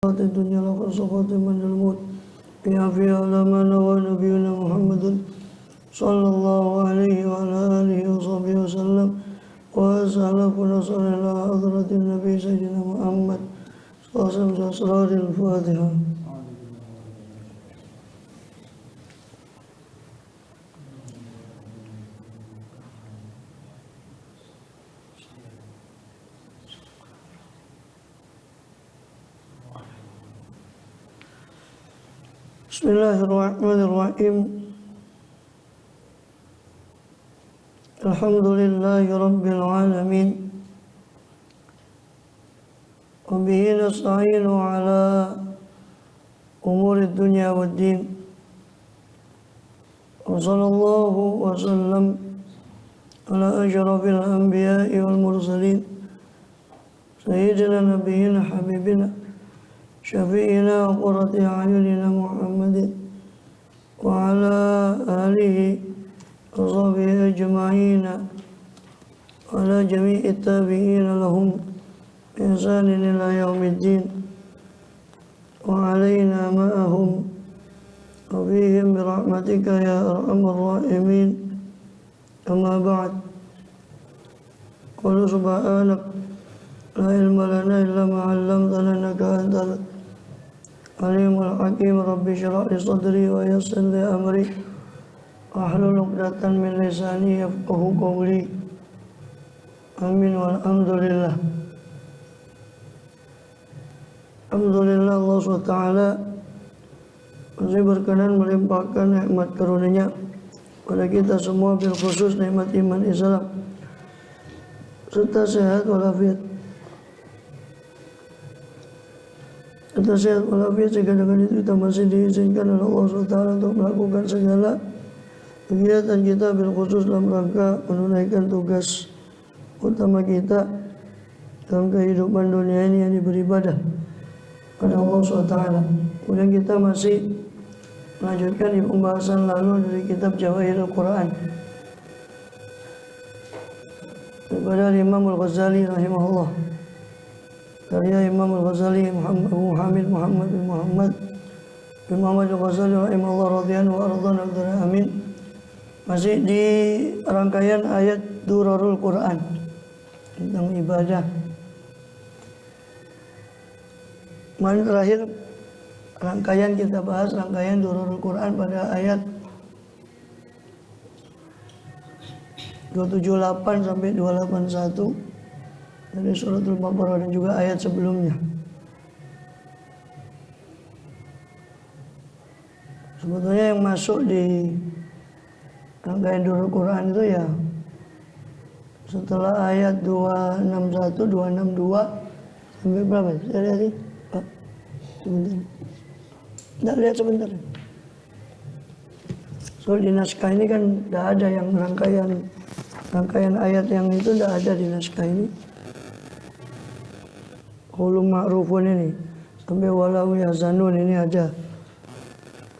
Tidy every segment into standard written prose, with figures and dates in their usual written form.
الدنيا لقد سقط من الموت بيعفي على ما نوى نبينا محمد صلى الله عليه وعلى آله وصحبه وسلم وأسألك ونصر إلى حضرة النبي سيدنا محمد صلى الله عليه وسلم أسرار الفاتحة. Bismillahirrahmanirrahim. Alhamdulillahi rabbil alamin. Wa bihi nasta'inu ala umuri dunya waddin. Wa sallallahu wa sallam ala asyrafil anbiya'i wal mursalin sayyidina nabiyyina habibina syafi'ina qurrati a'yunina Muhammadin wa ala alihi wa sahbihi ajma'ina wa ala jami'i tabi'ina lahum bi ihsanin ila yaumiddin wa alayna ma'ahum wa bihim bi rahmatika ya arhamar rahimin. Amma ba'd. Qul subhanak la ilma lana illa ma 'allamtana innaka antal alimul hakim. Rabbi shrah li sadri wa yassir li amri wahlul 'uqdatam min lisani yafqahu qawli. Amin walhamdulillah. Alhamdulillah Allah SWT masih berkenan melimpahkan nikmat karunia pada kita semua, bil khusus nikmat iman Islam serta sehat walafiat. Kita sehat walafiat sehingga dengan itu kita masih diizinkan oleh Allah SWT untuk melakukan segala kegiatan kita bil khusus dalam rangka menunaikan tugas utama kita dalam kehidupan dunia ini, yang beribadah pada Allah SWT. Kemudian kita masih melanjutkan di pembahasan lalu dari kitab Jawahirul Quran daripada Imam Al-Ghazali rahimahullah. Karya Imam Al-Ghazali Abu Hamid Muhammad bin Muhammad Al-Ghazali rahimahullah radhiyallahu anhu. Amin. Masih di rangkaian ayat Durarul Quran tentang ibadah. Kemarin terakhir rangkaian kita bahas rangkaian Durarul Quran pada ayat 278 sampai 281 dari suratul Baqarah dan juga ayat sebelumnya. Sebetulnya yang masuk di rangkaian Durarul Quran itu ya setelah ayat 261, 262 sampai berapa? Saya lihat sih. Sebentar. Tidak lihat sebentar. Soal di naskah ini kan tidak ada yang rangkaian ayat yang itu, tidak ada di naskah ini. Qulum ma'rufun ini sampai walau yazanun ini ada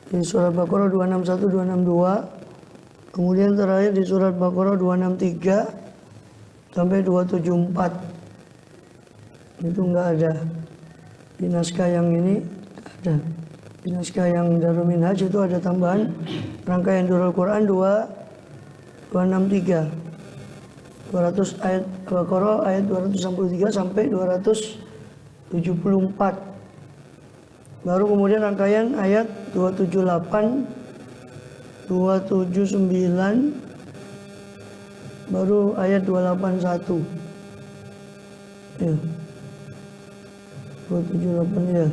di surat Baqarah 261, 262. Kemudian terakhir di surat Baqarah 263 sampai 274. Itu enggak ada di naskah yang ini, ada. Di naskah yang Darul Minhaj itu ada tambahan rangkaian Durarul Quran 263. 200 ayat Baqarah ayat 263 sampai 274. Baru kemudian rangkaian ayat 278, 279, baru ayat 281. Ya. 278 ya.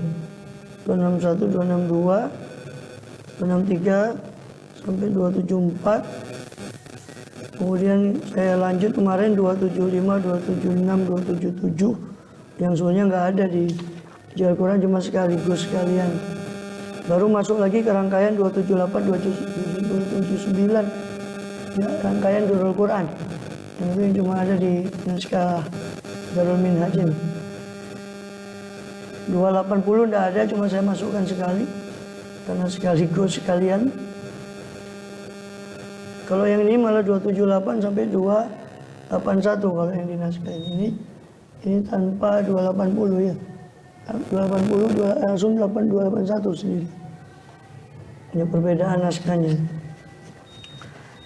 261, 262, 263 sampai 274. Kemudian saya lanjut kemarin 275, 276, 277 yang sebenarnya nggak ada di Al-Quran, cuma sekalian. Baru masuk lagi ke rangkaian 278, 279 ya, rangkaian Durarul Quran. Yang cuma ada di naskah Darul Minhaj ini. 280 tidak ada, cuma saya masukkan sekali karena sekalian. Kalau yang ini malah 278 sampai 281 kalau yang di naskah ini tanpa 280 ya. 280 langsung 8281 sendiri. Ini perbedaan naskahnya.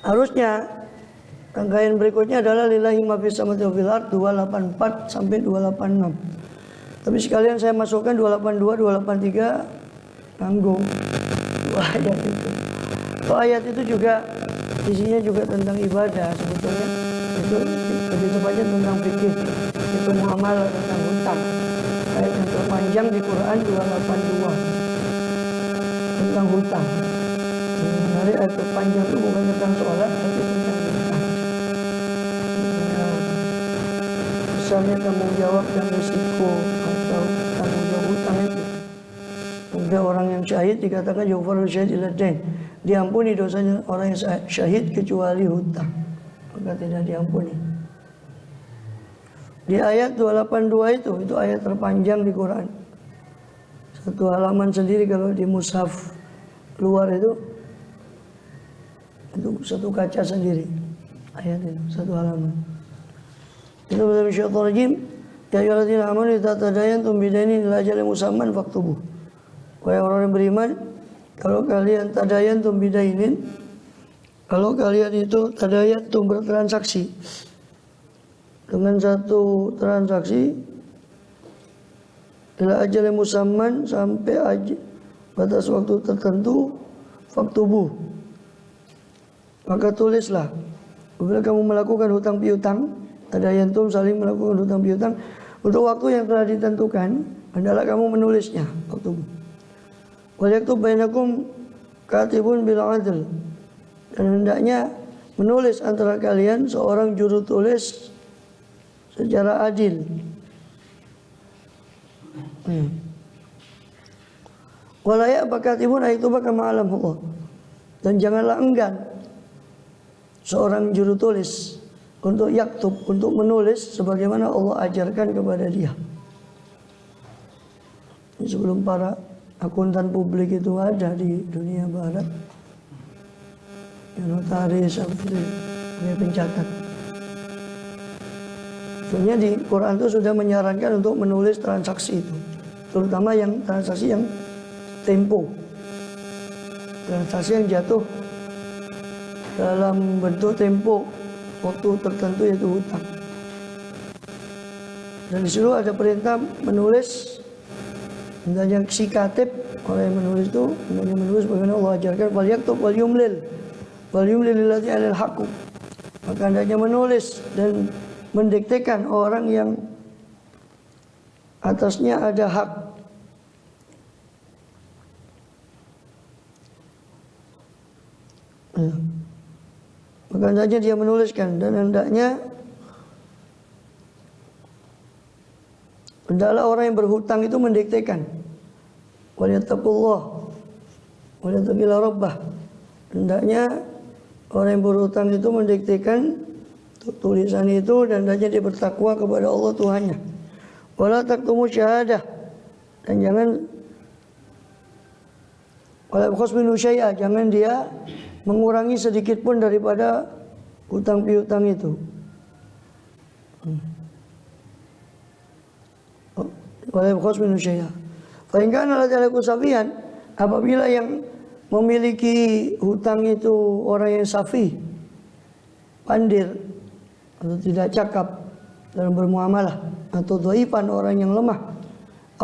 Harusnya rangkaian berikutnya adalah lillahi ma fis samawati wa fil ard 284 sampai 286. Tapi sekalian saya masukkan 282, 283 tanggung dua ayat itu. Ayat itu juga isinya juga tentang ibadah sebetulnya. Itu lebih tepatnya tentang fikih, itu muamalah tentang hutang. Ayat yang terpanjang di Quran 282 tentang hutang. Yang menarik ayat terpanjang itu bukan tentang sholat, tapi tentang hutang. Misalnya tanggung jawab dan risiko atau tanggung jawab hutang itu. Ada orang yang syahid dikatakan yughfaru syahid illa dain, diampuni dosanya orang yang syahid kecuali hutang, maka tidak diampuni. Di ayat 282 itu ayat terpanjang di Quran. Satu halaman sendiri kalau di mushaf luar itu satu kaca sendiri. Ayat itu satu halaman. Itu dari syaitan rajim. Ya ayyuhalladzina amanu idza tadayantum bidainin ila ajalin musamman faktubuh. Wahai orang yang beriman, kalau kalian tadayantum bidainin, kalau kalian itu tadayantum bertransaksi dengan satu transaksi ila ajalin musamman sampai batas waktu tertentu, faktubuh, maka tulislah. Apabila kamu melakukan hutang piutang, tadayantum saling melakukan hutang piutang untuk waktu yang telah ditentukan, adalah kamu menulisnya. Faktubuh. Wal yaktub bainakum katibun bil adl, dan hendaknya menulis antara kalian seorang juru tulis secara adil. Wala ya'ba katibun aytuba kama alam Allah, dan janganlah enggan seorang juru tulis untuk yaktub, untuk menulis sebagaimana Allah ajarkan kepada dia. Sebelum para akuntan publik itu ada di dunia barat, yang notaris, yang pencatat. Sebenarnya di Quran itu sudah menyarankan untuk menulis transaksi itu, terutama yang transaksi yang tempo, transaksi yang jatuh dalam bentuk tempo waktu tertentu, yaitu hutang. Dan di situ ada perintah menulis. Hendaknya si katib, orang yang menulis itu hendaknya menulis bagaimana Allah ajarkan, wal yaktub wal yumlil lillati 'alal haqqu, maka hendaknya menulis dan mendiktekan orang yang atasnya ada hak. Maka hendaknya dia menuliskan, dan hendaknya hendaklah orang yang berhutang itu mendiktekan. Walyattaqullah walyattaqilla rabbah. Hendaknya orang yang berhutang itu mendiktekan tulisan itu, dan hendaknya dia bertakwa kepada Allah Tuhannya. Wala taktumu syahadah, dan jangan wala yabkhas minhu syai'a, jangan dia mengurangi sedikit pun daripada hutang piutang itu. Wala yabkhas minhu syai'a. Fa in kana ladalika safiyan, apabila yang memiliki hutang itu orang yang safi, pandir atau tidak cakap dalam bermuamalah, atau dhaifan, orang yang lemah,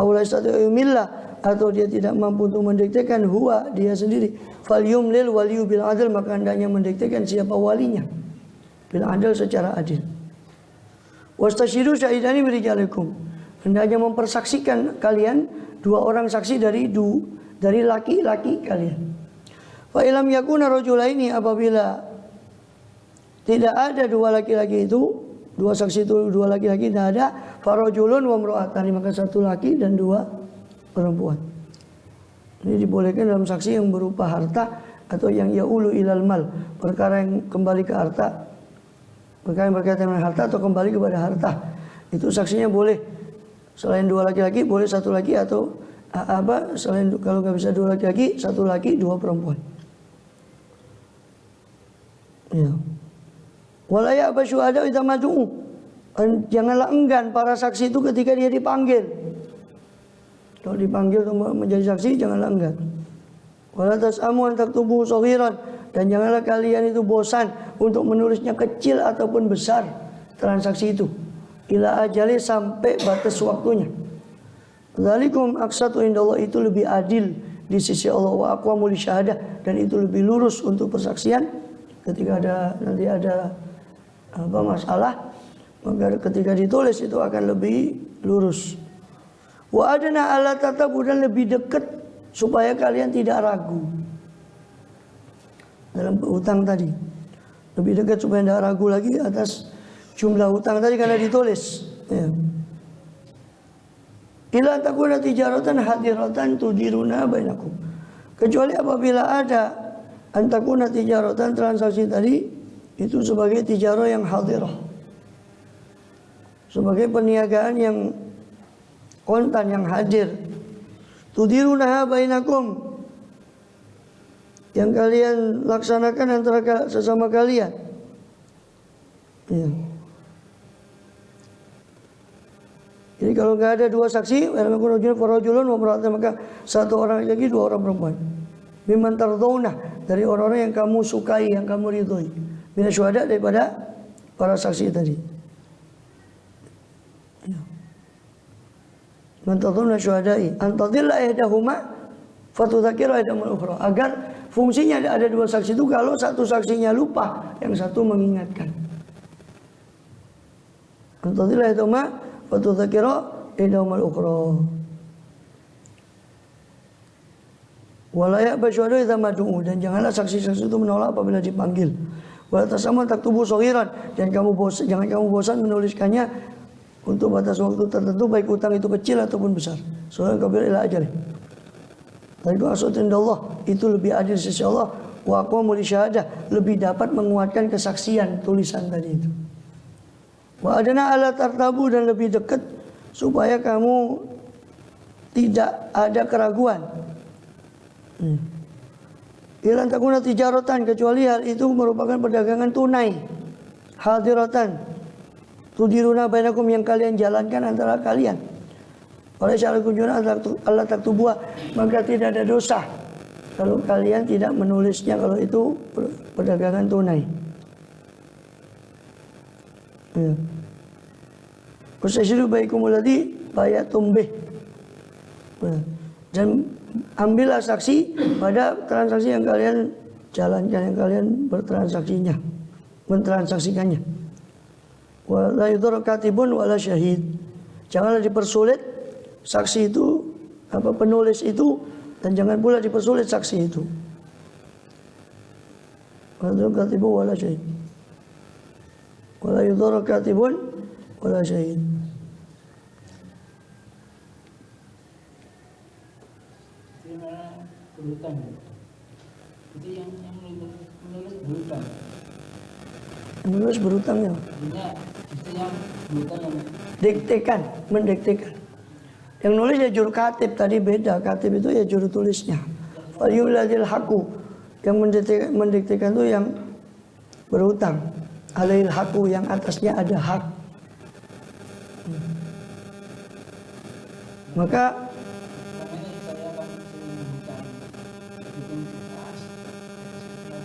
aula yastati'u yumillah, atau dia tidak mampu untuk mendiktekan huwa, dia sendiri, fal yumlil waliyu bil adl, maka hendaknya mendiktekan siapa walinya bil adl, secara adil. Wastashidu syahidani min rijalikum, hendaknya mempersaksikan kalian dua orang saksi dari laki-laki kalian. Fa ilam yakuna rajulaini, apabila tidak ada dua laki-laki itu, dua saksi itu dua laki-laki tidak ada, farajulun wa imra'atani, maka satu laki dan dua perempuan. Ini dibolehkan dalam saksi yang berupa harta atau yang yaulu ilal mal, perkara yang kembali ke harta, perkara yang berkaitan dengan harta atau kembali kepada harta. Itu saksinya boleh. Selain dua laki-laki boleh satu laki, atau selain kalau nggak bisa dua laki-laki, satu laki dua perempuan. Ya. Wala ya'ba syuhada idza mad'u, janganlah enggan para saksi itu ketika dia dipanggil. Kalau dipanggil untuk menjadi saksi janganlah enggan. Wala tas'amu an taktubu shaghiran, dan janganlah kalian itu bosan untuk menulisnya kecil ataupun besar transaksi itu. Ila ajali, sampai batas waktunya. Dzalikum aqsatu indallah, itu lebih adil di sisi Allah, wa aqwamu lisyahadah, dan itu lebih lurus untuk persaksian. Ketika nanti ada masalah, maka ketika ditulis itu akan lebih lurus. Wa adna alla tatabu, dan lebih dekat supaya kalian tidak ragu dalam hutang tadi. Lebih dekat supaya tidak ragu lagi atas jumlah hutang tadi karena ditulis. Ya. Ila takuna tijaratan hadiratan tudiruna bainakum, kecuali apabila ada antakuna tijaratan, transaksi tadi itu sebagai tijarah yang hadirah, sebagai perniagaan yang kontan, yang hadir. Tudiruna bainakum, yang kalian laksanakan antara sesama kalian. Ya. Jadi kalau nggak ada dua saksi, maka satu orang lagi, dua orang perempuan. Mimman tardawna, dari orang-orang yang kamu sukai, yang kamu ridhoi. Mina syuhada, daripada para saksi tadi. Man tardawna syuhadai antadilla ihdahuma fatudzakkira ihdahumul ukhra, agar fungsinya ada dua saksi itu kalau satu saksinya lupa, yang satu mengingatkan. Antadilla ihdahuma fatudzakkira ihdahumul ukhra. Wala ya'ba syuhada idza mad'u, dan janganlah saksi-saksi itu menolak apabila dipanggil. Wala tasamma taktubu shaghiran, dan jangan kamu bosan menuliskannya untuk batas waktu tertentu, baik utang itu kecil ataupun besar. Surah kabir ila ajal. Dan itu asatindallah, itu lebih adil sisi Allah. Wa aqwamu lisyahadah, lebih dapat menguatkan kesaksian tulisan tadi itu. Wa adana ala tartabu, dan lebih dekat supaya kamu tidak ada keraguan. Ilan takuna tijaratan, kecuali hal itu merupakan perdagangan tunai. Hadiratan tudiruna bainakum, yang kalian jalankan antara kalian. Oleh syarat kunjungan Allah taktubuha, maka tidak ada dosa kalau kalian tidak menulisnya, kalau itu perdagangan tunai. Ya. Kusasiru baikumul ladzi bayatum bih. Dan ambillah saksi pada transaksi yang kalian jalankan, yang kalian mentransaksikannya. Wala yudhar katibun wala syahid, janganlah dipersulit saksi itu, penulis itu, dan jangan pula dipersulit saksi itu. Wala yudhar katibun wala syahid. Wala yudhar katibun wala syahid. Berhutang itu yang menulis berhutang. Menulis berhutang ya. Itu yang berhutang yang diktekan, mendiktekan. Yang nulis ya juru katib, tadi beda. Katib itu ya juru tulisnya. Falyuladil haku, yang mendiktekan itu yang berhutang. Alail haku, yang atasnya ada hak. Maka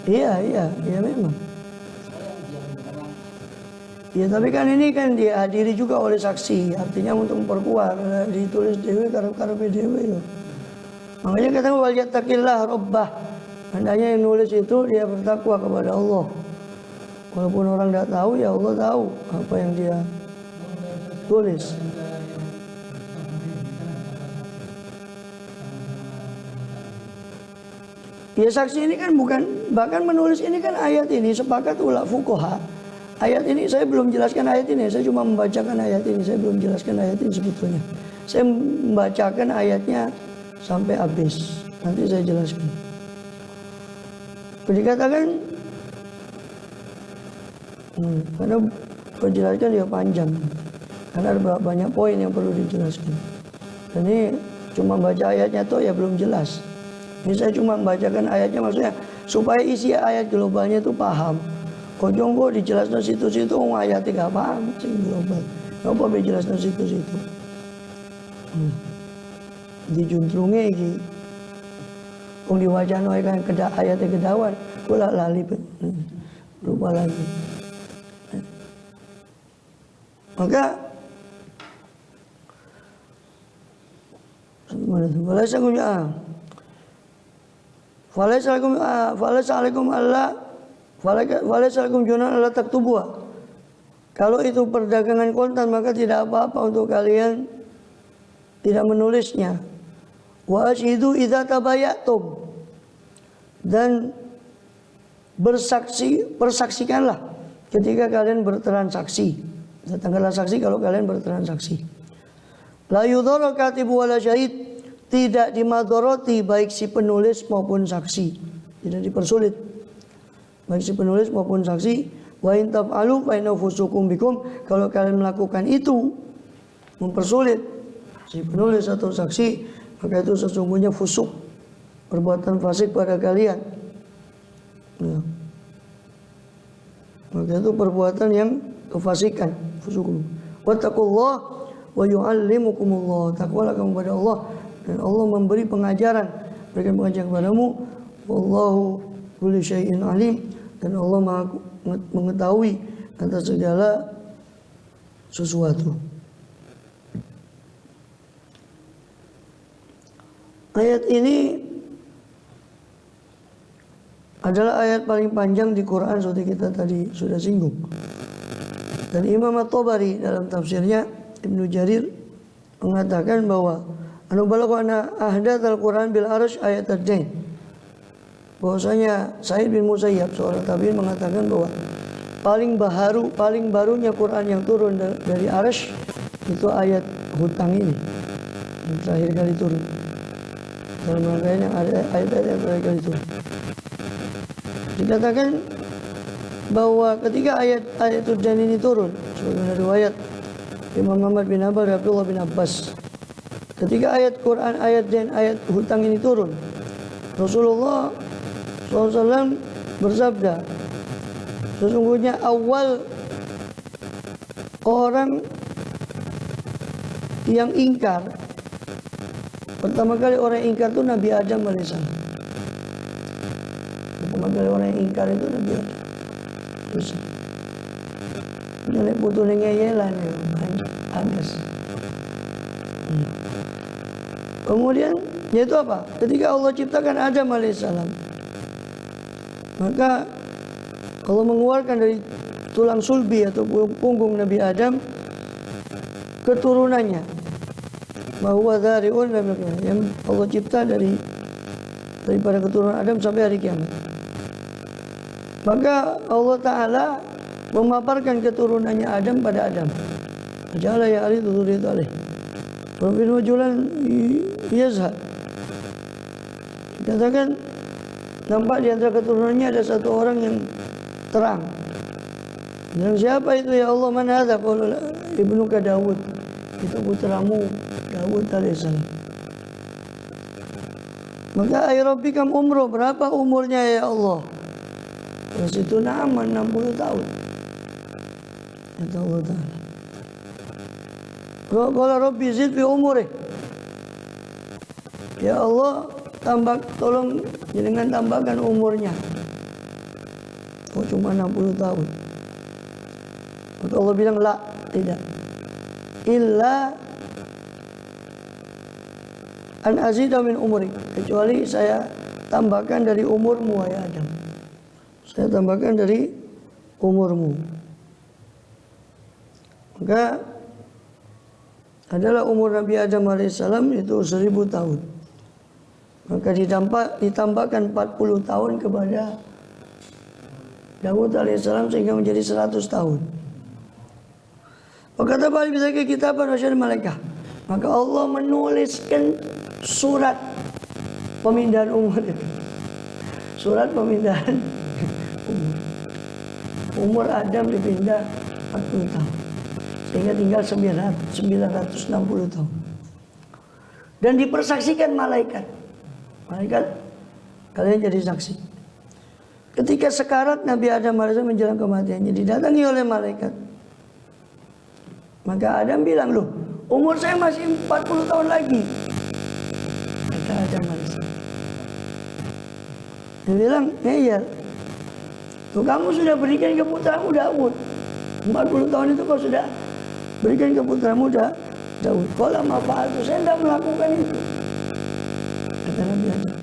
Iya memang. Ya tapi kan ini kan dihadiri juga oleh saksi, artinya untuk memperkuat. Ditulis dewe karep-karep dewe yo. Makanya kata wal yattaqillah rabbah. Hendaknya yang nulis itu dia bertakwa kepada Allah. Walaupun orang tidak tahu, ya Allah tahu apa yang dia tulis. Ya saksi ini kan bukan, bahkan menulis ini kan ayat ini sepakat ulama fuqaha. Ayat ini saya belum jelaskan ayat ini, saya cuma membacakan ayat ini, saya belum jelaskan ayat ini sebetulnya. Saya membacakan ayatnya sampai habis, nanti saya jelaskan. Dikatakan, karena penjelasan dia panjang, karena ada banyak poin yang perlu dijelaskan. Dan ini cuma baca ayatnya tuh ya belum jelas. Ini saya cuma membacakan ayatnya, maksudnya supaya isi ayat globalnya itu paham. Kojong kok dijelaskan situ-situ, ayatnya gak paham sih global. Kenapa dijelaskan situ-situ? dijuntrunge iki. Wong diwacana kan ayate kedawan, kula lali lupa lagi. Maka Falaisalaikum junahun alla taktubuha. Kalau itu perdagangan kontan maka tidak apa-apa untuk kalian tidak menulisnya. Wa ashidu idza tabayatum. Dan persaksikanlah ketika kalian bertransaksi. Datangkanlah saksi kalau kalian bertransaksi. La yudhara katibu wala syahid. Tidak dimadoroti baik si penulis maupun saksi. Tidak dipersulit baik si penulis maupun saksi. Wa in taf'alu fa innahu fusuqum bikum. Kalau kalian melakukan itu mempersulit si penulis atau saksi, maka itu sesungguhnya fusuk, perbuatan fasik pada kalian. Ya. Maka itu perbuatan yang kefasikan, fusukum. Wattaqullah wa yu'allimukumullah. Takwalah kamu kepada Allah dan Allah memberi pengajaran, berikan pengajaran kepadamu. Wallahu kulli syai'in alim. Dan Allah Maha mengetahui atas segala sesuatu. Ayat ini adalah ayat paling panjang di Quran seperti kita tadi sudah singgung. Dan Imam At-Tabari dalam tafsirnya, Ibnu Jarir mengatakan bahwa anu balagha ana ahdath al-Quran bil arsh ayat ad-dain. Bahwasanya Sa'id bin Musayyab seorang tabi'in mengatakan bahwa paling barunya Quran yang turun dari arsh itu ayat hutang ini yang terakhir kali turun. Dalam rangkaian yang ada ayat-ayat yang terakhir kali turun. Dikatakan bahwa ketika ayat ad-dain ini turun, sebagaimana riwayat Imam Muhammad bin Hanbal dan Abdullah bin Abbas, ketika ayat Quran, ayat dain, ayat hutang ini turun, Rasulullah SAW bersabda, sesungguhnya awal orang yang ingkar, pertama kali orang yang ingkar itu Nabi Adam alaihissalam. Pertama kali orang yang ingkar itu Nabi Adam alaihissalam. Nenek putu ngeyelan ya, Anas. Kemudian yaitu apa? Ketika Allah ciptakan Adam alaihissalam, maka Allah mengeluarkan dari tulang sulbi atau punggung Nabi Adam keturunannya, bahwa dzari'un yang Allah cipta daripada keturunan Adam sampai hari kiamat. Maka Allah Ta'ala memaparkan keturunannya Adam pada Adam. Jalla ya ali dzurriyyat alih. Rabbin wajulan yazhad. Dikatakan nampak di antara keturunannya ada satu orang yang terang. Dan siapa itu ya Allah? Man hadza? Qala ibnuka Daud. Itu putramu Daud alaihissalam. Maka ay rabbikam umroh, berapa umurnya ya Allah? Terus itu nama 60 tahun. Kata Allah Ta'ala. Qala rabbi zid fi umurih. Ya Allah, tolong jangan tambahkan umurnya. Oh cuma 60 tahun. Maka Allah bilang la, tidak. Illa an azida min umri, kecuali saya tambahkan dari umurmu ya Adam. Saya tambahkan dari umurmu. Maka adalah umur Nabi Adam alaihissalam itu 1000 tahun. Maka ditambahkan 40 tahun kepada Daud alaihissalam sehingga menjadi 100 tahun. Maka kata balik bisa ke kitaban wasyari malaikah. Maka Allah menuliskan surat pemindahan umur itu. Surat pemindahan umur. Umur Adam dipindah 40 tahun. Sehingga tinggal 960 tahun. Dan dipersaksikan malaikat. Malaikat, kalian jadi saksi. Ketika sekarat Nabi Adam AS menjelang kematiannya, didatangi oleh malaikat. Maka Adam bilang, loh, umur saya masih 40 tahun lagi. Dia bilang, iya. Tuh kamu sudah berikan ke putramu Daud. 40 tahun itu kau sudah berikan ke putramu Daud. Qala ma fa'altu, saya tidak melakukan itu. Kata Nabi Adam.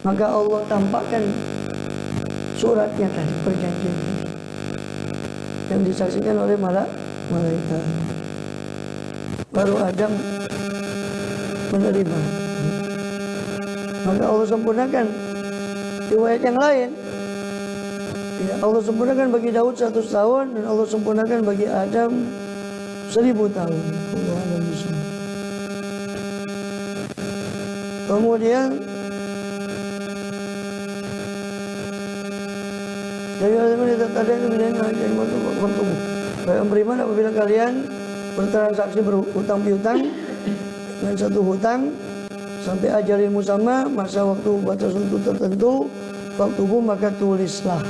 Maka Allah tampakkan suratnya tadi, perjanjian tadi, yang disaksikan oleh malaikat. Baru Adam menerima. Maka Allah sempurnakan riwayat yang lain. Ya, Allah sempurnakan bagi Daud 100 tahun dan Allah sempurnakan bagi Adam 1000 tahun. Allah alam bismillah. Kemudian dari alasan itu tadi itu bilang yang waktu baik beriman apabila kalian bertransaksi berhutang piutang dengan satu hutang sampai ajalin musamma, masa waktu batas waktu tertentu, waktumu maka tulislah.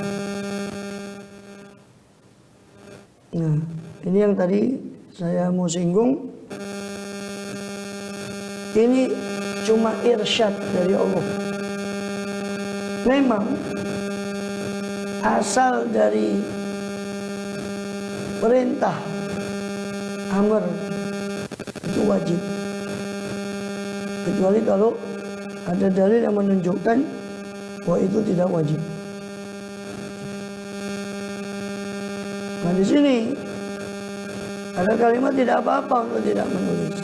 Nah, ini yang tadi saya mau singgung. Ini cuma irsyad dari Allah. Memang asal dari perintah amr itu wajib, kecuali kalau ada dalil yang menunjukkan bahwa itu tidak wajib. Nah di sini ada kalimat tidak apa-apa untuk tidak menulis.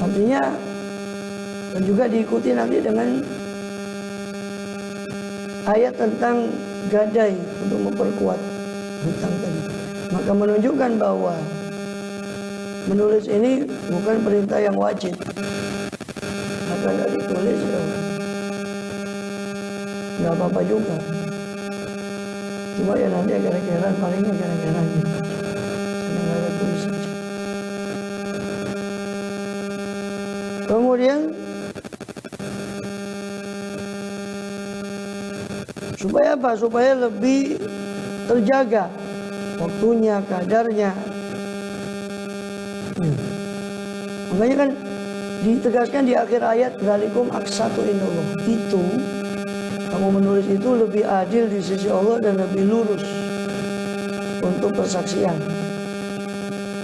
Artinya dan juga diikuti nanti dengan ayat tentang gadai untuk memperkuat hutang tadi. Maka menunjukkan bahwa menulis ini bukan perintah yang wajib. Maka tidak ditulis ya nggak apa-apa juga. Cuma ya nanti gara-gara palingnya gara-gara gitu. Senang ada tulis saja. Kemudian supaya apa? Supaya lebih terjaga waktunya, kadarnya. Makanya kan ditegaskan di akhir ayat dzalikum aqsatu indallah. Itu kamu menulis itu lebih adil di sisi Allah dan lebih lurus untuk persaksian.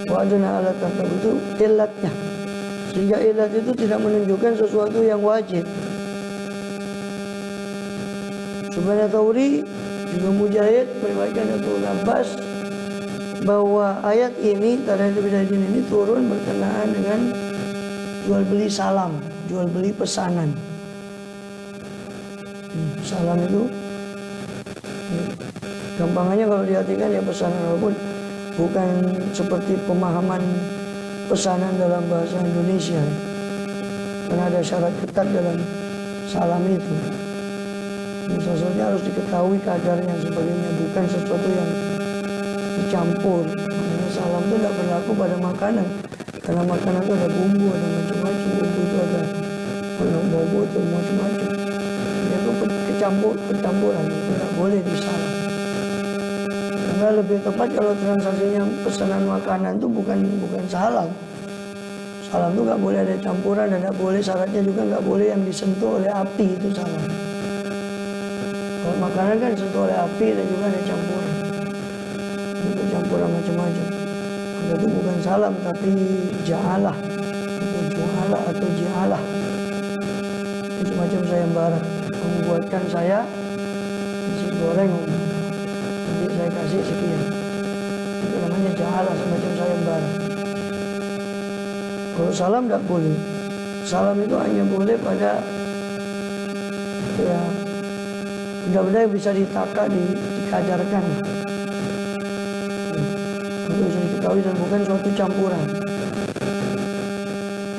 Wa adna ala tantab itu ilatnya. Sehingga ilat itu tidak menunjukkan sesuatu yang wajib. Subhana Tawri juga Mujahid meriwayatkan dari Ibnu Abbas bahwa ayat ini tanda bidadin ini turun berkenaan dengan jual beli salam, jual beli pesanan. Salam itu gampangannya kalau diartikan ya pesanan, walaupun bukan seperti pemahaman pesanan dalam bahasa Indonesia, karena ada syarat ketat dalam salam itu. Sesuatunya harus diketahui kadarnya sebagainya, bukan sesuatu yang dicampur. Makanya salam itu tidak berlaku pada makanan, karena makanan itu ada bumbu, ada macam-macam. Bumbu itu ada bumbu itu macam-macam. Itu kecampuran, tidak boleh disalam. Karena lebih tepat kalau transaksinya pesanan makanan itu bukan salam. Salam itu nggak boleh ada campuran dan nggak boleh, syaratnya juga nggak boleh yang disentuh oleh api, itu salam. Kalau makanan kan disentuh oleh api dan juga ada campuran. Itu campuran macam-macam. Maka itu bukan salam tapi ja'alah atau ju'alah atau ji'alah. Itu semacam sayembara, membuatkan saya nasi goreng, nanti saya kasih sekian. Itu namanya ja'alah, semacam sayembara. Kalau salam tidak boleh. Salam itu hanya boleh pada ya benda-benda yang bisa ditata, dikadarkan. Itu bisa diketahui dan bukan suatu campuran.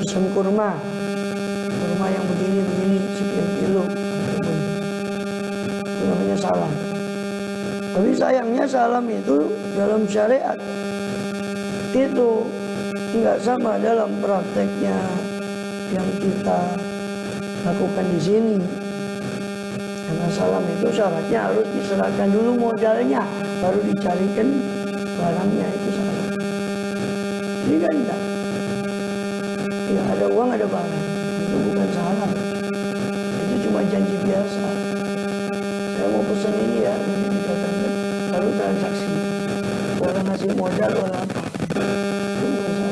Pesan kurma yang begini sekian kilo, itu namanya salam. Tapi sayangnya salam itu dalam syariat itu nggak sama dalam prakteknya yang kita lakukan di sini. Karena salam itu syaratnya harus diserahkan dulu modalnya, baru dicarikan barangnya, itu salam. Ini kan enggak. Ya ada uang ada barang. biasa. Saya mau pesan ini ya, nanti didatangkan, lalu transaksi. Orang ngasih modal, orang apa?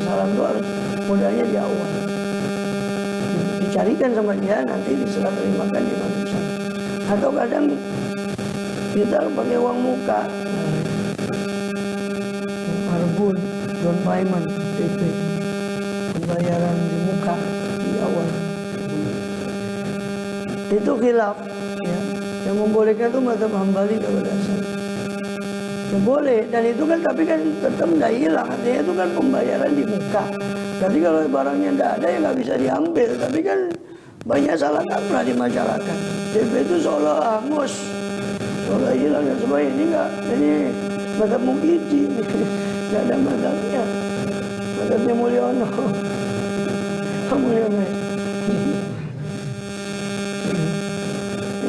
Salam itu harus modalnya di awal. Dicarikan sama dia, nanti diserah terimakan di manusia. Atau kadang kita pakai uang muka, arbun, down payment, DP, pembayaran di muka di awal. Itu khilaf, ya. Yang membolehkan itu mazhab Hambali kalau dasar. Ya boleh, dan itu kan tapi kan tetap nggak hilang, artinya itu kan pembayaran di muka. Jadi kalau barangnya nggak ada ya nggak bisa diambil, tapi kan banyak salah kaprah di masyarakat. DP itu seolah hangus, seolah hilang dan sebagainya. Ini nggak, ini mazhab Muqidi, nggak ada mazhabnya, mazhabnya Mulyono. Mulyono.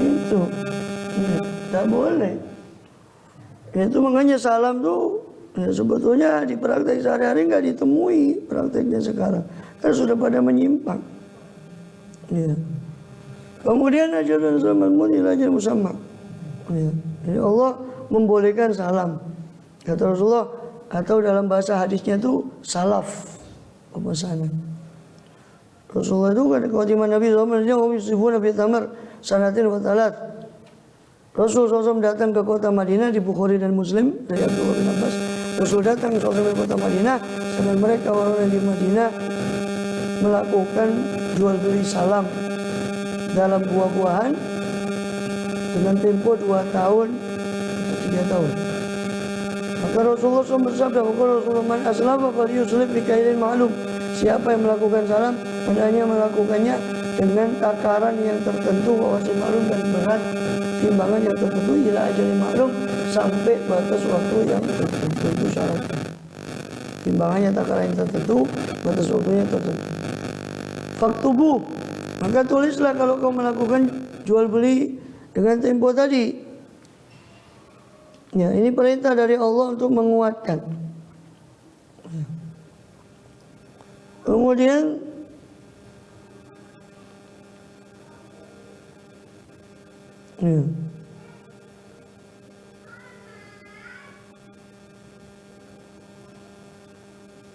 Itu tak boleh. Itu makanya salam tuh ya sebetulnya di praktek sehari-hari nggak ditemui prakteknya sekarang, kan sudah pada menyimpang. Ya. Kemudian ajaran salam ajar musamma. Ya. Jadi Allah membolehkan salam. Kata Rasulullah atau dalam bahasa hadisnya itu salaf pemesanan. Rasulullah itu kan khatimah Nabi SAW Nabi Tamar sanatin wa talat. Rasul SAW datang ke kota Madinah di Bukhari dan Muslim dari Abdullah bin Abbas. Rasul datang SAW ke kota Madinah, sedang mereka orang di Madinah melakukan jual beli salam dalam buah-buahan dengan tempo 2 tahun atau 3 tahun. Maka Rasulullah SAW bersabda, Rasulullah man aslama falyuslib bi kailin ma'lum. Siapa yang melakukan salam, hendaknya melakukannya dengan takaran yang tertentu, wawasan maklum dan berat timbangan yang tertentu, ila ajalin maklum, sampai batas waktu yang tertentu. Itu syaratnya. Timbangannya takaran yang tertentu, batas waktunya tertentu. Faktubu, maka tulislah kalau kau melakukan jual beli dengan tempo tadi. Ya, ini perintah dari Allah untuk menguatkan. Kemudian ya.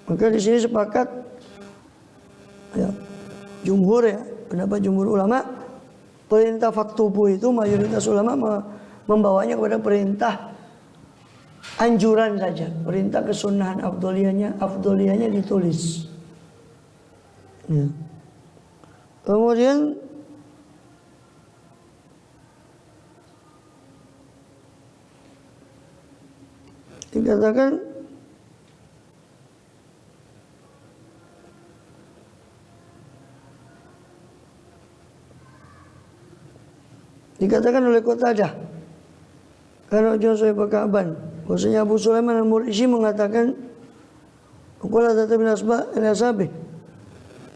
Maka di sini sepakat ya, jumhur ya, pendapat jumhur ulama, perintah faktubu itu mayoritas ulama membawanya kepada perintah anjuran saja, perintah kesunahan, afdoliyahnya ditulis. Ya. Kemudian dikatakan oleh Qatadah karena Joseph Ka'ban bahwasanya Abu Sulaiman al-Murisi mengatakan qala bin Asbah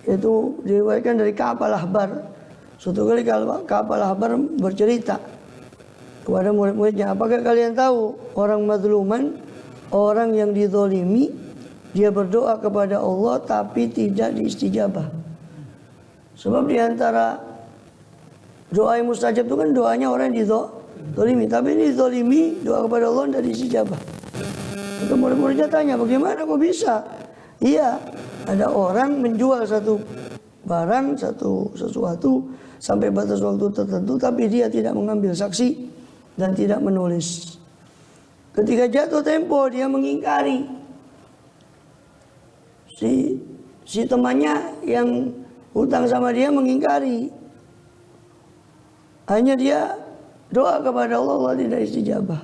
itu diriwayatkan dari Ka'ab al-Ahbar. Suatu kali Ka'ab al-Ahbar bercerita kepada murid-muridnya, apakah kalian tahu orang mazluman, orang yang dizalimi, dia berdoa kepada Allah tapi tidak diistijabah. Sebab di antara doa yang mustajab itu kan doanya orang yang dizalimi, tapi ini dizalimi, doa kepada Allah tidak diistijabah. Maka murid-muridnya tanya, bagaimana kok bisa? Iya, ada orang menjual satu barang, sesuatu sampai batas waktu tertentu, tapi dia tidak mengambil saksi dan tidak menulis. Ketika jatuh tempo, dia mengingkari. Si temannya yang hutang sama dia mengingkari. Hanya dia doa kepada Allah, Allah tidak istijabah.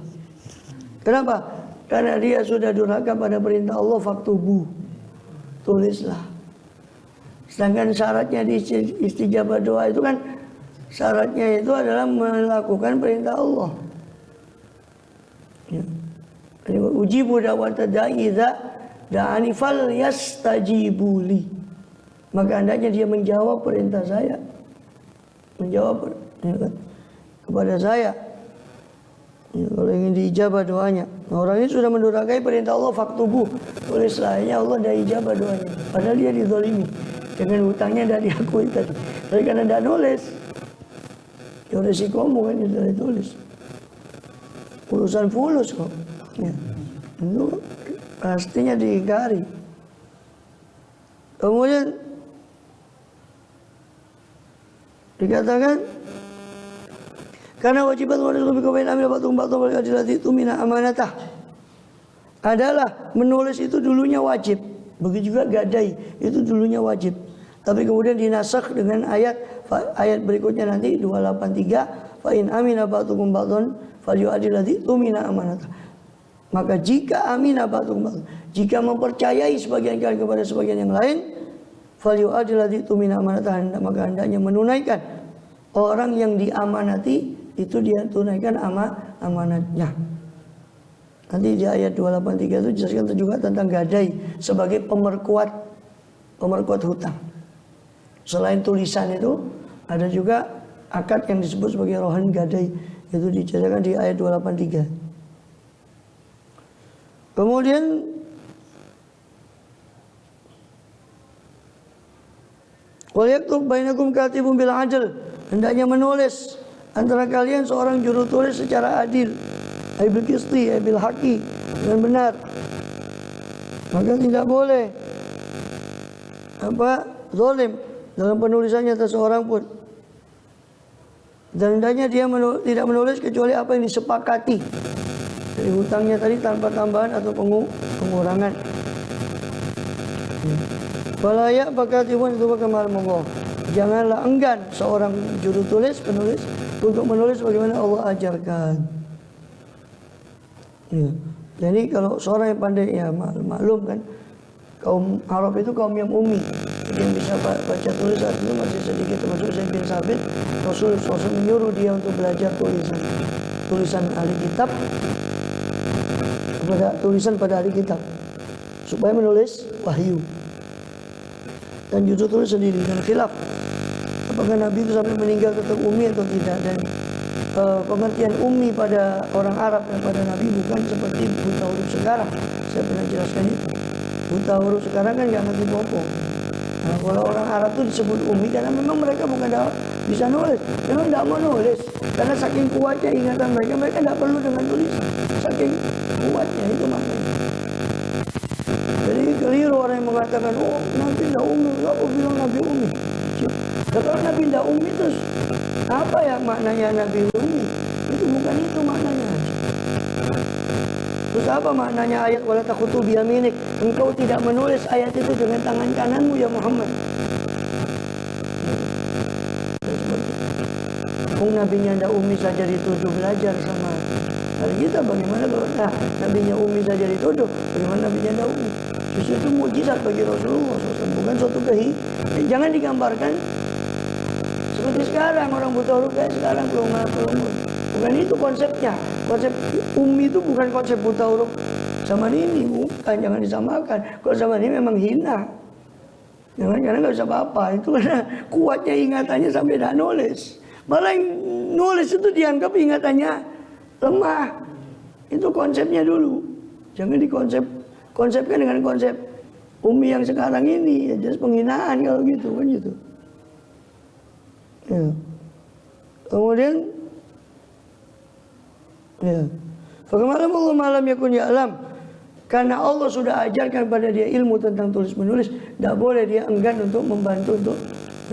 Kenapa? Karena dia sudah durhaka pada perintah Allah, faktubu, tulislah. Sedangkan syaratnya di istijabah doa itu kan, syaratnya itu adalah melakukan perintah Allah. Ya. Ujibu da'wata da'i idza da'ani fal yastajibuli. Maka hendaknya dia menjawab perintah saya, menjawab ya kan, kepada saya ya, kalau ingin diijabah doanya. Nah, orang ini sudah mendurhakai perintah Allah, faktubu, tulislah. Ya Allah dah ijabah doanya, padahal dia dizalimi dengan hutangnya dah diakui tadi, tapi karena dah nulis Ya resikomu kan itu ditulis. Urusan fulus kok. Ya. Itu pastinya diingkari. Kemudian dikatakan karena wajibat lebih kebaik amil batu itu mina amanatah adalah menulis itu dulunya wajib. Begitu juga gadai itu dulunya wajib. Tapi kemudian dinasakh dengan ayat berikutnya nanti 283 fa in amina ba'dukum ba'dun falyu'adil ladzi tumina amanatah. Maka jika amina ba'dukum ba'dun, jika mempercayai sebagian kalian kepada sebagian yang lain, falyu'adil ladzi tumina amanatah, maka hendaknya menunaikan orang yang diamanati itu dia tunaikan amanatnya. Nanti di ayat 283 itu dijelaskan juga tentang gadai sebagai pemerkuat hutang. Selain tulisan itu ada juga akad yang disebut sebagai rohan gadai, itu dijelaskan di ayat 283. Kemudian wal yaktub bainakum katibun bil adl, hendaknya menulis antara kalian seorang juru tulis secara adil, bil qisti, bil haqi, dengan benar. Maka tidak boleh zalim dalam penulisannya atas seorang pun. Dan hendaknya dia tidak menulis kecuali apa yang disepakati. Jadi hutangnya tadi tanpa tambahan atau pengurangan. Walaya bakatibun itu kemar Allah. Janganlah enggan seorang juru tulis, penulis untuk menulis bagaimana Allah ajarkan. Ya. Jadi kalau seorang yang pandai, ya maklum kan, kaum Arab itu kaum yang ummi. Jadi yang bisa baca tulis saat itu masih sedikit, termasuk Zaid bin Sabit. Rasul menyuruh dia untuk belajar tulisan ahli kitab, pada ahli kitab, supaya menulis wahyu. Dan juru tulis sendiri dan khilaf apakah Nabi itu sampai meninggal tetap ummi atau tidak. Dan pengertian ummi pada orang Arab dan pada Nabi bukan seperti buta huruf sekarang. Saya pernah jelaskan itu. Buta huruf sekarang kan nggak ngerti popo. Nah, kalau orang Arab itu disebut ummi karena memang mereka bukan bisa nulis, memang tidak mau nulis karena saking kuatnya ingatan mereka tidak perlu dengan tulisan, saking kuatnya itu maknanya. Jadi keliru orang yang mengatakan, oh Nabi tidak ummi, aku bilang Nabi ummi. Kalau Nabi tidak ummi terus apa ya maknanya Nabi ummi? Itu bukan itu maknanya. Terus apa maknanya ayat wala takhutu biyaminik? Engkau tidak menulis ayat itu dengan tangan kananmu ya Muhammad. Nabinya tidak ummi saja dituduh belajar sama hari kita, bagaimana kalau nabinya ummi saja dituduh, bagaimana nabinya tidak ummi? Justru itu mujizat bagi Rasulullah SAW, bukan suatu jangan digambarkan seperti sekarang orang buta huruf kayak sekarang belum. Bukan itu konsepnya. Konsep ummi itu bukan konsep buta huruf zaman ini, bukan, jangan disamakan. Kalau zaman ini memang hina. Karena nggak bisa apa-apa, itu karena kuatnya ingatannya sampai tidak nulis. Malah yang nulis itu dianggap ingatannya lemah. Itu konsepnya dulu. Jangan konsepkan dengan konsep ummi yang sekarang ini. Ya jelas penghinaan kalau gitu kan gitu. Ya. Kemudian ya. Bagaimana Allah malam yakun ya'lam? Karena Allah sudah ajarkan pada dia ilmu tentang tulis menulis, tidak boleh dia enggan untuk membantu untuk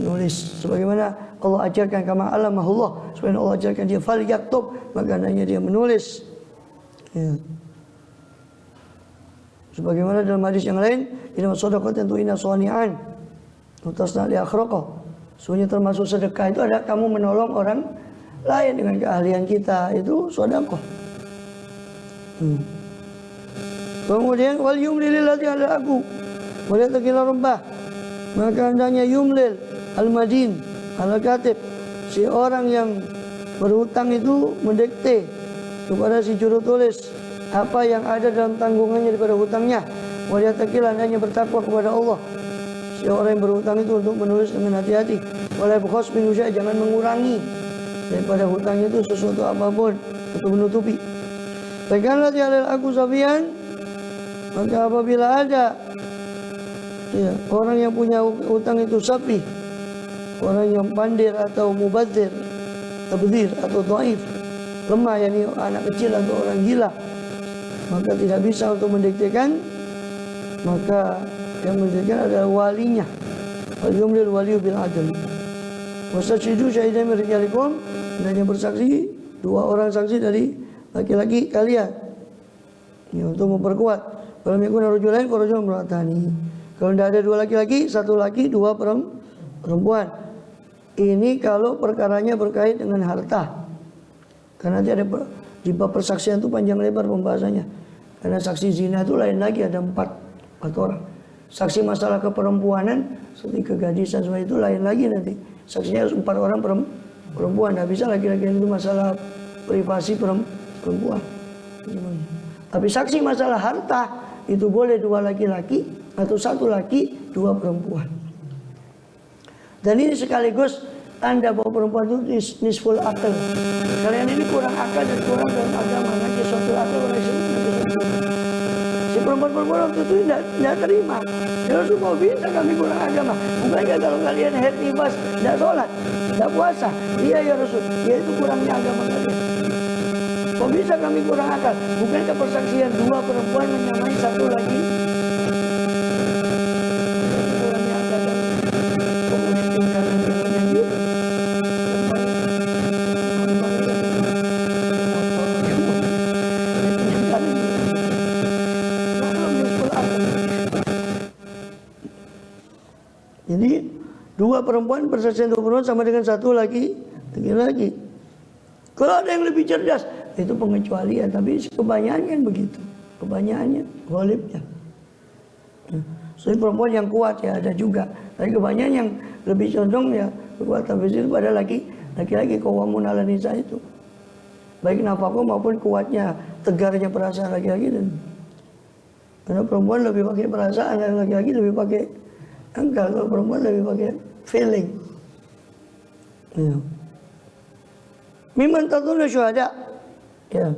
menulis. Sebagaimana Allah ajarkan kama alamahullah, supaya Allah ajarkan dia fal yaktub, maka hendaknya dia menulis. Ya. Sebagaimana dalam hadis yang lain, inna shadaqatan tu'ina shani'an utasna li akhraqa. Sebenarnya termasuk sedekah itu ada kamu menolong orang lain dengan keahlian kita, itu sedekah. Kemudian wal yumlil lillati ala aku wa la takila rabbah, maka hendaknya yumlil al-madin al-katib, si orang yang berhutang itu mendikte kepada si juru tulis apa yang ada dalam tanggungannya daripada hutangnya. Wa la takila, hendaknya bertakwa kepada Allah si orang yang berhutang itu untuk menulis dengan hati-hati. Wa la bukhas min usya, jangan mengurangi daripada hutang itu sesuatu apapun untuk menutupi. Bagaimana tiada aku safian, maka apabila ada ya, orang yang punya hutang itu safi, orang yang pandir atau mubadzir, tabdzir atau dhaif, lemah, yakni anak kecil atau orang gila, maka tidak bisa untuk mendiktekan. Maka yang mendiktekan adalah walinya. Wal yumlil waliyu bil adl. Wastashidu syahidain min rijalikum, hendaknya bersaksi dua orang saksi dari laki-laki kalian. Ya, untuk memperkuat. Kalau yakun rajulain fa rajulun imra'atani. Kalau tidak ada dua laki-laki, satu laki, dua perempuan. Ini kalau perkaranya berkait dengan harta. Karena nanti ada di bab persaksian itu panjang lebar pembahasannya. Karena saksi zina itu lain lagi, ada empat orang. Saksi masalah keperempuanan seperti kegadisan semua itu lain lagi nanti. Saksinya harus 4 orang perempuan. Tidak bisa laki-laki itu masalah privasi perempuan. Tapi saksi masalah harta itu boleh 2 laki-laki atau 1 laki 2 perempuan. Dan ini sekaligus tanda bahwa perempuan itu nisful akal. Kalian ini kurang akal dan kurang dalam agama. Lagi suatu akal orang si perempuan-perempuan waktu itu tidak terima. Ya Rasul, kok bisa kami kurang agama? Bukankah kalau kalian haid nifas, tidak sholat, tidak puasa? Iya ya Rasul, ya itu kurangnya agama kalian. Kok bisa kami kurang akal? Bukankah persaksian 2 perempuan menyamai 1 laki? Kurangnya akal dan kemudian tinggalkan dengan dia. Jadi 2 perempuan persaksian 2 perempuan sama dengan 1 laki-laki. Kalau ada yang lebih cerdas, itu pengecualian. Tapi kebanyakan kan begitu. Kebanyakannya, ghalibnya. Soalnya perempuan yang kuat ya ada juga. Tapi kebanyakan yang lebih condong ya kekuatan fisik pada laki-laki qawamun 'alan nisa itu. Baik nafkah maupun kuatnya, tegarnya perasaan laki-laki dan karena perempuan lebih pakai perasaan dan laki-laki lebih pakai akal. Kalau perempuan lebih pakai feeling. Ya. Mimman tatuna syuhada. Ya.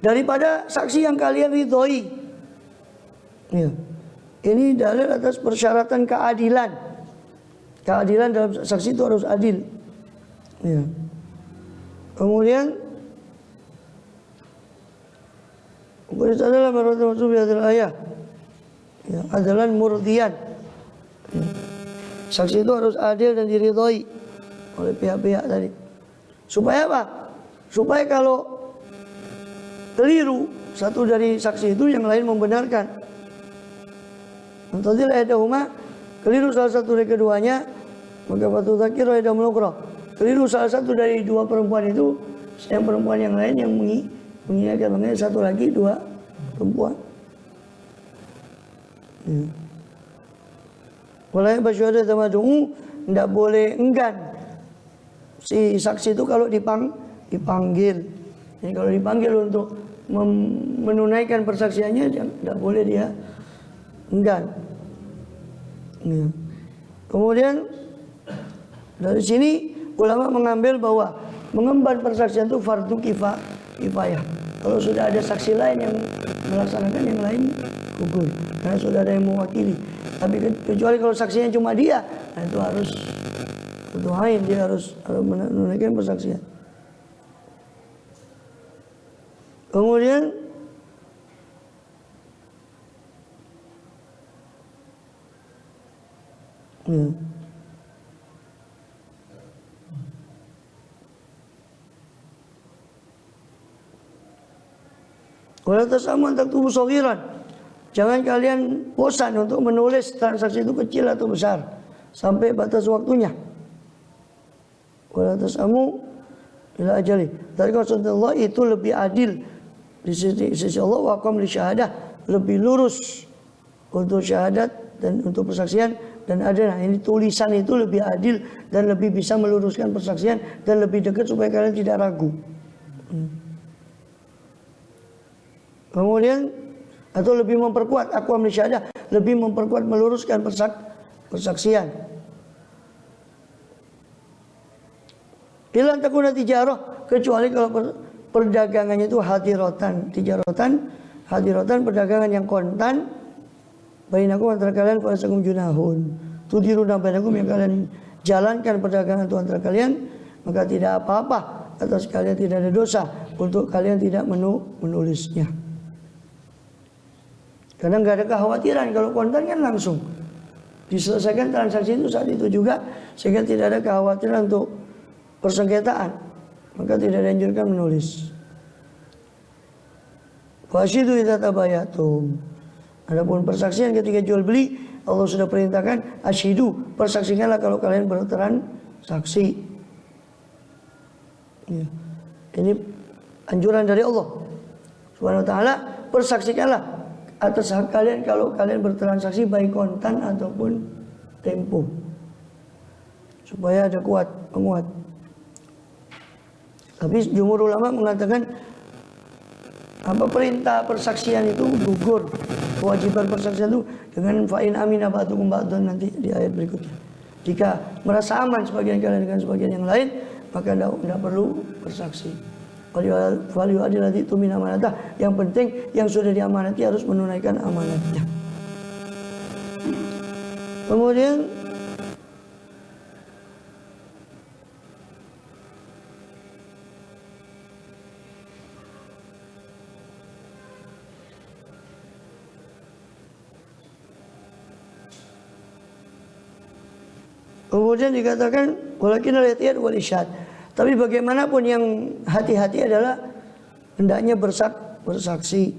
Daripada saksi yang kalian ridhoi. Ya. Ini dalil atas persyaratan keadilan. Keadilan dalam saksi itu harus adil. Ya. Kemudian adalah menurut Rasul adalah ayat. Ya, adalah murdian. Ya. Saksi itu harus adil dan diridhoi oleh pihak-pihak tadi. Supaya apa? Supaya kalau keliru satu dari saksi itu yang lain membenarkan. Tadi ayatahuma keliru salah satu dari keduanya, maka fatu zakir ayatahum ukhra. Keliru salah satu dari 2 perempuan itu, yang perempuan yang lain yang mengingatkan, makanya 1 laki 2 perempuan. Ya. Walaya basyuhada tamadu'u, tidak boleh enggan si saksi itu kalau dipanggil. Jadi kalau dipanggil untuk menunaikan persaksiannya, tidak boleh dia enggan. Ya. Kemudian dari sini ulama mengambil bahwa mengemban persaksian itu fardu kifayah. Kalau sudah ada saksi lain yang melaksanakan, yang lain gugur karena sudah ada yang mewakili. Tapi kecuali kalau saksinya cuma dia, nah itu harus berdoain, dia harus menunaikan persaksian. Kemudian wala tasamu an taktubu saghiran. Jangan kalian bosan untuk menulis transaksi itu kecil atau besar sampai batas waktunya. Wala tasamu ila ajali. Dari Rasulullah itu lebih adil di sisi Allah, wa aqam li syahadah, lebih lurus untuk syahadat dan untuk persaksian, dan ada ini tulisan itu lebih adil dan lebih bisa meluruskan persaksian dan lebih dekat supaya kalian tidak ragu. Kemudian atau lebih memperkuat aqwam li syahadah, lebih memperkuat meluruskan persaksian. Ilan takuna tijarah, kecuali kalau perdagangannya itu hadiratan, tijaratan, hadiratan perdagangan yang kontan. Bainakum antara kalian falasakum junahun. Tudiruna bainakum, yang kalian jalankan perdagangan itu antara kalian, maka tidak apa-apa atas kalian, tidak ada dosa untuk kalian tidak menulisnya. Karena nggak ada kekhawatiran, kalau kontan kan langsung diselesaikan transaksi itu saat itu juga, sehingga tidak ada kekhawatiran untuk persengketaan, maka tidak dianjurkan menulis. Wasyidu idza tabayatum. Adapun persaksian ketika jual beli, Allah sudah perintahkan asyidu, persaksikanlah kalau kalian bertransaksi. Ya. Ini anjuran dari Allah Subhanahu wa taala, persaksikanlah atas hak kalian kalau kalian bertransaksi baik kontan ataupun tempo, supaya ada penguat. Tapi jumhur ulama mengatakan apa perintah persaksian itu gugur, kewajiban persaksian itu dengan fa'in amina ba'dukum ba'dan nanti di ayat berikutnya. Jika merasa aman sebagian kalian dengan sebagian yang lain, maka tidak perlu bersaksi. Wali adilati itu min amanatah. Yang penting yang sudah diamanati harus menunaikan amanatnya. Kemudian dikatakan walakin al-ihtiyat wal isyad. Tapi bagaimanapun yang hati-hati adalah hendaknya bersaksi.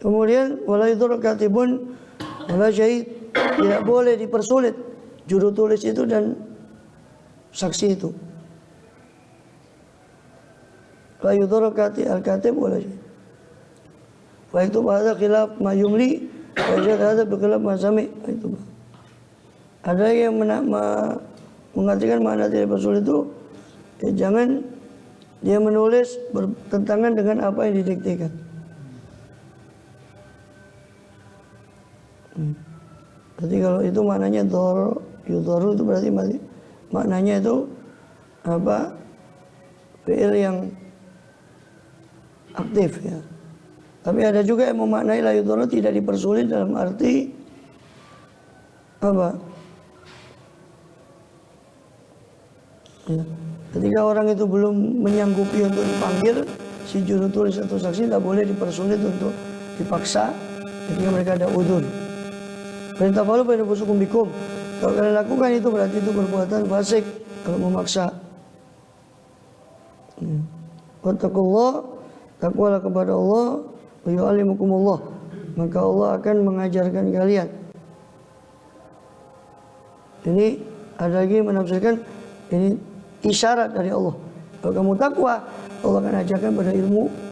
Kemudian wala yudur katibun wala syahid, tidak boleh dipersulit juru tulis itu dan saksi itu. La yudur al-katib wala syahid. Wa itu bahasa khilaf ma yumli, wa itu berkhilaf ma sami. Itu ada yang mengatakan makna tidak bersulit itu jangan dia menulis bertentangan dengan apa yang didiktekan. Berarti kalau itu maknanya yudoru itu berarti maknanya itu apa, fi'il yang aktif ya. Tapi ada juga yang memaknai la yudoru tidak dipersulit dalam arti apa? Ya. Ketika orang itu belum menyanggupi untuk dipanggil, si juru tulis atau saksi tidak boleh dipersulit untuk dipaksa ketika mereka ada udzur. Perintah falu pada busukum bikum. Kalau kalian lakukan itu berarti itu perbuatan fasik kalau memaksa. Wattaqullah, takwalah kepada Allah, wa yu'allimukumullah, maka Allah akan mengajarkan kalian. Ini ada lagi menafsirkan ini isyarat dari Allah. Kalau kamu takwa, Allah akan ajarkan pada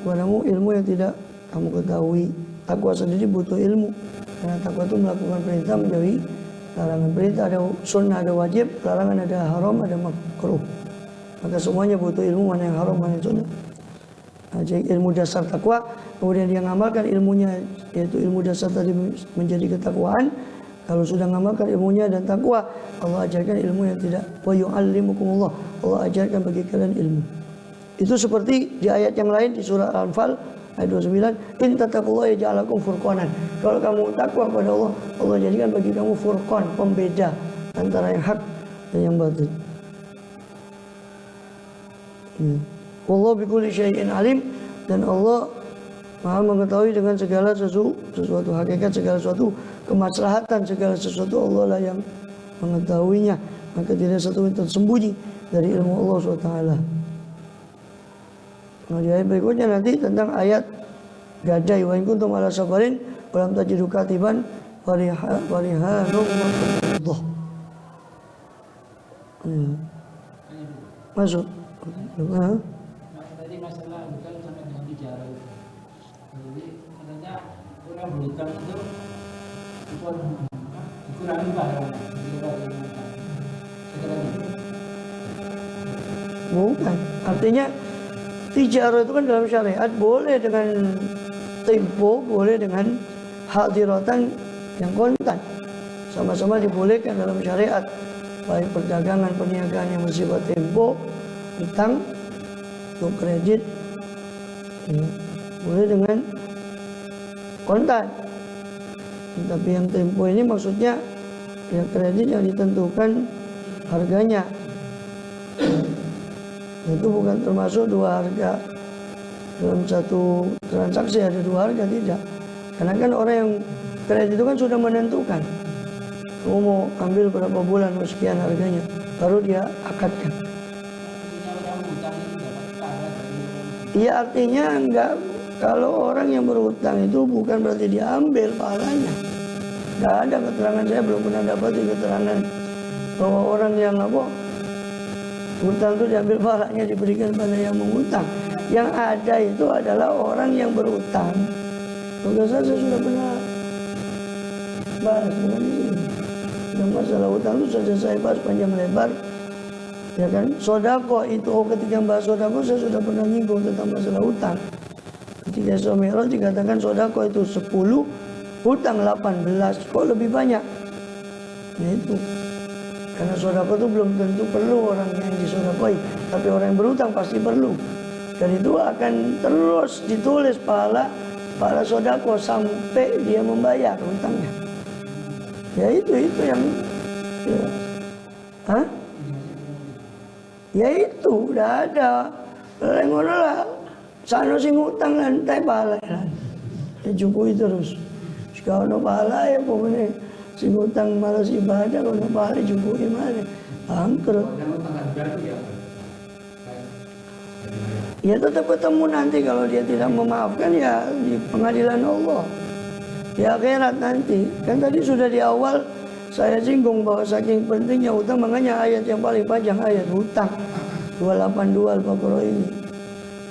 padamu ilmu yang tidak kamu ketahui. Takwa sendiri butuh ilmu. Karena takwa itu melakukan perintah, menjauhi larangan. Perintah ada sunnah, ada wajib, larangan ada haram, ada makruh. Maka semuanya butuh ilmu, mana yang haram, mana yang sunnah. Nah, jadi ilmu dasar takwa, kemudian dia ngamalkan ilmunya, yaitu ilmu dasar tadi menjadi ketakwaan. Kalau sudah ngamalkan ilmunya dan takwa, Allah ajarkan ilmu yang tidak. Wa yu'allimukumullah, Allah ajarkan bagi kalian ilmu. Itu seperti di ayat yang lain di surah Al-Anfal ayat 29, in tattaqullaha yaj'al lakum furqanan. Kalau kamu takwa kepada Allah, Allah jadikan bagi kamu furqan, pembeda antara yang hak dan yang batil. Wallahu bikulli syai'in alim, dan Allah Maha mengetahui dengan segala sesuatu, hakikat segala sesuatu, kemaslahatan segala sesuatu, Allah lah yang mengetahuinya. Maka tidak satu yang tersembunyi dari ilmu Allah SWT. Nah, di ayat berikutnya nanti tentang ayat gadai, wa in kuntum ala safarin wa lam tajidu katiban farihanum maqbudah. Masuk. Tadi masalah bukan sampai dengan bicara itu. Jadi katanya orang berhutang itu dikurangi pahalanya. Bukan, artinya tijarah itu kan dalam syariat boleh dengan tempo, boleh dengan hadiratan yang kontan, sama-sama dibolehkan dalam syariat. Baik perdagangan, perniagaan yang bersifat tempo, utang, untuk kredit, boleh dengan kontan. Tapi yang tempo ini maksudnya ya kredit yang ditentukan harganya. Itu bukan termasuk dua harga. Dalam satu transaksi ada dua harga, tidak. Karena kan orang yang kredit itu kan sudah menentukan. Kamu mau ambil berapa bulan, mau sekian harganya, baru dia akadkan. Artinya orang hutang itu dapat pahala dari orang. Iya, artinya enggak, kalau orang yang berhutang itu bukan berarti dia ambil pahalanya. Enggak ada keterangan, saya belum pernah dapat keterangan bahwa orang yang hutang itu diambil pahalanya diberikan pada yang menghutang. Yang ada itu adalah orang yang berhutang. Kalau saya sudah pernah bahas dengan ini. Yang masalah hutang itu sudah saya bahas panjang lebar. Ya kan, sodako itu ketika bahas sodako saya sudah pernah nyinggung tentang masalah hutang. Ketika Isra Mi'raj dikatakan sodako itu 10, hutang 18, kok lebih banyak? Ya itu. Karena sodako itu belum tentu perlu orang yang disodakoi, tapi orang yang berhutang pasti perlu. Dan itu akan terus ditulis pahala sodako sampai dia membayar hutangnya. Ya itu yang ya. Hah? Ya itu udah ada. Ngono lah. Sano sing ngutang lantai pahala lah. Ya jupui terus. Jika ono pahala ya pokoknya sing ngutang malas ibadah, ono pahala jupui mana. Bangkrut. Ya tetap ketemu nanti kalau dia tidak memaafkan ya di pengadilan Allah. Di akhirat nanti. Kan tadi sudah di awal saya singgung bahwa saking pentingnya hutang, makanya ayat yang paling panjang ayat hutang 282 Al-Baqarah ini.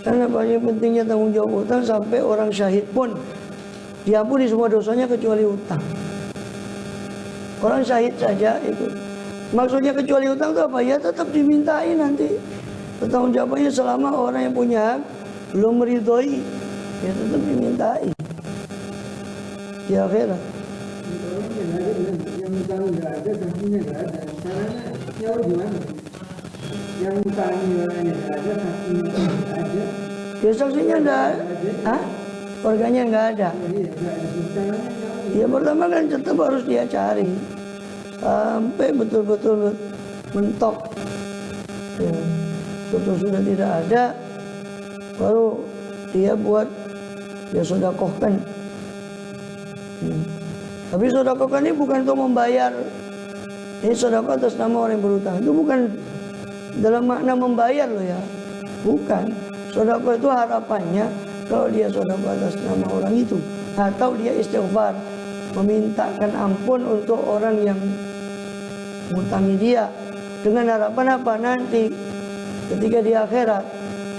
Karena paling pentingnya tanggung jawab hutang sampai orang syahid pun diampuni semua dosanya kecuali hutang. Orang syahid saja itu. Maksudnya kecuali hutang itu apa? Ya tetap dimintai nanti. Bertanggung jawabannya selama orang yang punya hak belum meridhoi, ya tetap dimintai di akhirat. Yang utang nggak ada, saksinya nggak ada. Caranya nyawa gimana? Yang utangnya orangnya nggak ada, saksinya nggak ada. Ya saksinya nggak, organnya nggak ada. Jadi nggak ada. Caranya nyawa. Ya pertama kan tetap harus dia cari sampai betul-betul mentok. Ya, betul sudah tidak ada, baru dia buat dia sodakohkan. Tapi sodakohkan ini bukan untuk membayar. Ini sodakoh atas nama orang yang berhutang. Itu bukan dalam makna membayar loh ya. Bukan. Sodakoh itu harapannya kalau dia sodakoh atas nama orang itu, atau dia istighfar, memintakan ampun untuk orang yang mengutangi dia, dengan harapan apa? Nanti ketika di akhirat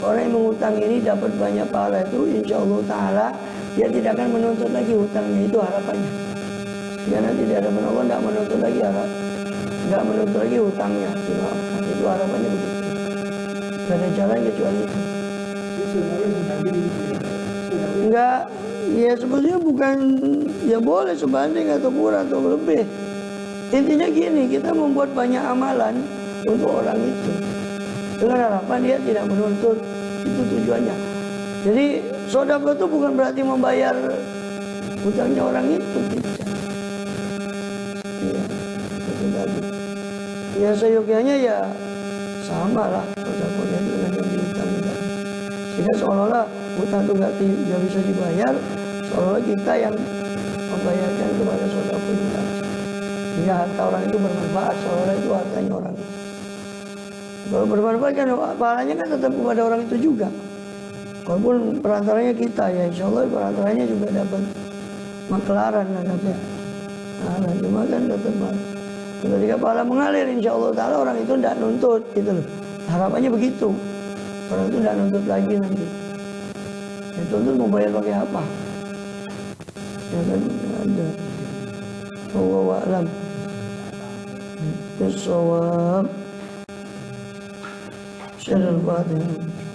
orang yang mengutangi ini dapat banyak pahala itu, insya Allah Ta'ala dia tidak akan menuntut lagi hutangnya, itu harapannya. Jika nanti di hadapan Allah tidak menuntut lagi tidak menuntut lagi hutangnya, dimaafkan. Itu harapannya begitu. Tidak ada jalan kecuali itu. Enggak, ya sebetulnya bukan, ya boleh sebanding atau kurang atau lebih. Intinya gini, kita membuat banyak amalan untuk orang itu dengan harapan dia tidak menuntut, itu tujuannya. Jadi sedekah itu bukan berarti membayar hutangnya orang itu, tidak. Iya, itu tadi. Ya seyogianya ya sama lah sedekahnya dengan yang dihutangi tadi. Sehingga seolah-olah hutang itu nggak bisa dibayar, seolah-olah kita yang membayarkan kepada sedekah itu tadi. Sehingga harta orang itu bermanfaat, seolah-olah itu hartanya orang. Kalau bermanfaat kan pahalanya kan tetap kepada orang itu juga. Walaupun perantaranya kita, ya insya Allah perantaranya juga dapat maklaran lah, dapat. Nah, cuma kan tetap ketika pahala mengalir, insya Allah Ta'ala orang itu tidak nuntut gitu loh. Harapannya begitu. Orang itu tidak nuntut lagi nanti. Ya tuntut mau bayar pakai apa? Ya kan ada. Wallahu a'lam bis-shawab. Syarul Fatihah.